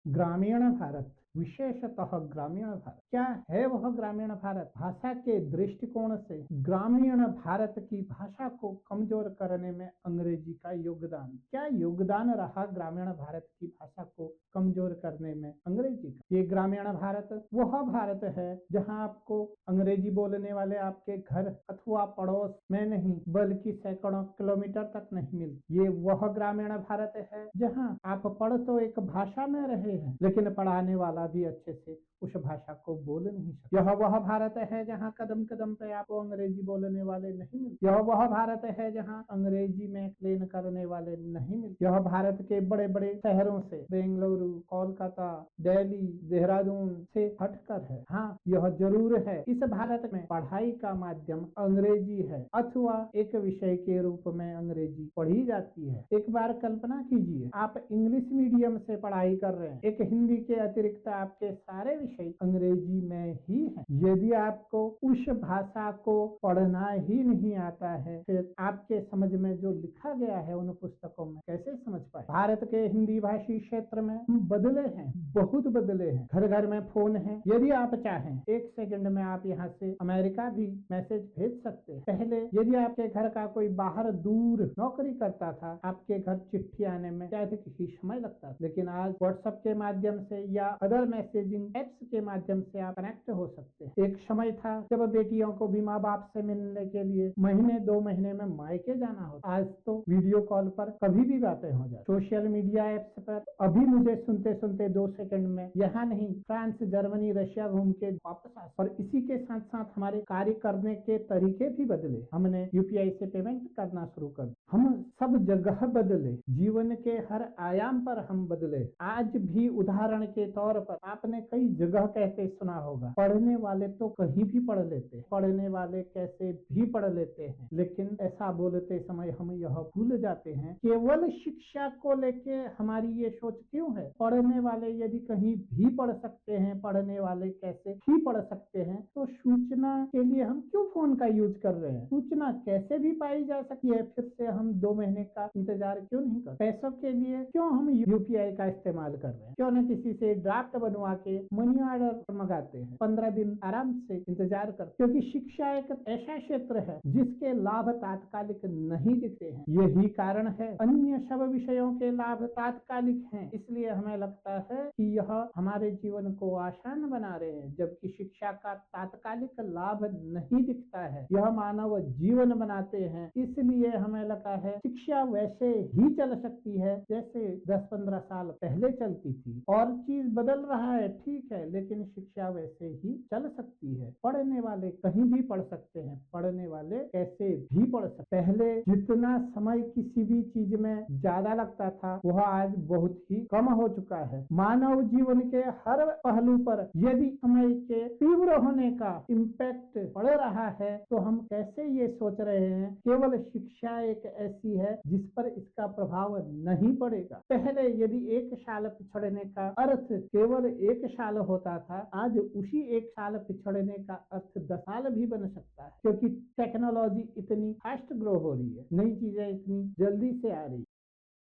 ग्रामीण भारत, विशेषतः ग्रामीण भारत। क्या है वह ग्रामीण भारत? भाषा के दृष्टिकोण से ग्रामीण भारत की भाषा को कमजोर करने में अंग्रेजी का योगदान। क्या योगदान रहा ग्रामीण भारत की भाषा को कमजोर करने में अंग्रेजी का? ये ग्रामीण भारत वह भारत है जहां आपको अंग्रेजी बोलने वाले आपके घर अथवा पड़ोस में नहीं बल्कि सैकड़ों किलोमीटर तक नहीं मिलते। ये वह ग्रामीण भारत है जहां आप पढ़ तो एक भाषा में रहे हैं लेकिन पढ़ाने वाला भी अच्छे से उस भाषा को बोल नहीं सकता। यह वह भारत है जहां कदम कदम पे आपको अंग्रेजी बोलने वाले नहीं मिलते। यह वह भारत है जहां अंग्रेजी में एक्सप्लेन करने वाले नहीं मिलते। यह भारत के बड़े बड़े शहरों से बेंगलुरु, कोलकाता, दिल्ली, देहरादून से हटकर है। हाँ, यह जरूर है इस भारत में पढ़ाई का माध्यम अंग्रेजी है अथवा एक विषय के रूप में अंग्रेजी पढ़ी जाती है। एक बार कल्पना कीजिए, आप इंग्लिश मीडियम से पढ़ाई कर रहे हैं, एक हिंदी के अतिरिक्त आपके सारे विषय अंग्रेजी में ही हैं। यदि आपको उस भाषा को पढ़ना ही नहीं आता है फिर आपके समझ में जो लिखा गया है उन पुस्तकों में कैसे समझ पाए? भारत के हिंदी भाषी क्षेत्र में बदले हैं, बहुत बदले हैं। घर घर में फोन है, यदि आप चाहें 1 सेकंड में आप यहाँ से अमेरिका भी मैसेज भेज सकते हैं। पहले यदि आपके घर का कोई बाहर दूर नौकरी करता था, आपके घर चिट्ठी आने में अधिक ही समय लगता था, लेकिन आज व्हाट्सएप के माध्यम से या अदर मैसेजिंग एप्स के माध्यम से आप कनेक्ट हो सकते हैं। एक समय था जब बेटियों को भी माँ बाप से मिलने के लिए महीने 2 महीने में मायके जाना होता, आज तो वीडियो कॉल पर कभी भी बातें हो जाती। सोशल मीडिया एप्स पर अभी मुझे सुनते सुनते 2 सेकंड में यहाँ नहीं फ्रांस, जर्मनी, रशिया घूम के वापस आ। और इसी के साथ साथ हमारे कार्य करने के तरीके भी बदले। हमने यूपीआई से पेमेंट करना शुरू कर दिया। हम सब जगह बदले, जीवन के हर आयाम पर हम बदले। आज भी उदाहरण के तौर पर आपने कई जगह कहते सुना होगा, पढ़ने वाले तो कहीं भी पढ़ लेते हैं, पढ़ने वाले कैसे भी पढ़ लेते हैं। लेकिन ऐसा बोलते समय हम यह भूल जाते हैं केवल शिक्षा को लेके हमारी ये सोच क्यों है? पढ़ने वाले यदि कहीं भी पढ़ सकते हैं, पढ़ने वाले कैसे भी पढ़ सकते हैं, तो सूचना के लिए हम क्यों फोन का यूज कर रहे हैं? सूचना कैसे भी पाई जा सकती है, फिर से हम 2 महीने का इंतजार क्यों नहीं कर? पैसों के लिए क्यों हम यूपीआई का इस्तेमाल कर रहे हैं? क्यों न किसी से ड्राफ्ट बनवा के मनी ऑर्डर मंगाते हैं, 15 दिन आराम से इंतजार कर। क्योंकि शिक्षा एक ऐसा क्षेत्र है जिसके लाभ तात्कालिक नहीं दिखते हैं। यही कारण है अन्य सब विषयों के लाभ तात्कालिक हैं, इसलिए हमें लगता है कि यह हमारे जीवन को आसान बना रहे हैं, जबकि शिक्षा का तात्कालिक लाभ नहीं दिखता है, यह मानव जीवन बनाते हैं। इसलिए हमें लगता है शिक्षा वैसे ही चल सकती है जैसे 10-15 साल पहले चलती थी। और चीज बदल रहा है, ठीक है, लेकिन शिक्षा वैसे ही चल सकती है। पढ़ने वाले कहीं भी पढ़ सकते हैं, पढ़ने वाले कैसे भी पढ़ सकते। पहले जितना समय किसी भी चीज में ज्यादा लगता था वह आज बहुत ही कम हो चुका है। मानव जीवन के हर पहलू पर यदि समय के तीव्र होने का इम्पैक्ट पड़ रहा है तो हम कैसे ये सोच रहे हैं केवल शिक्षा एक ऐसी है जिस पर इसका प्रभाव नहीं पड़ेगा। पहले यदि 1 साल पिछड़ने का अर्थ केवल 1 साल होता था, आज उसी 1 साल पिछड़ने का अर्थ 10 साल भी बन सकता है, क्योंकि टेक्नोलॉजी इतनी फास्ट ग्रो हो रही है, नई चीजें इतनी जल्दी से आ रही है।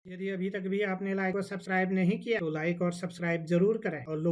यदि अभी तक भी आपने लाइक और सब्सक्राइब नहीं किया तो लाइक और सब्सक्राइब जरूर करें और लोगों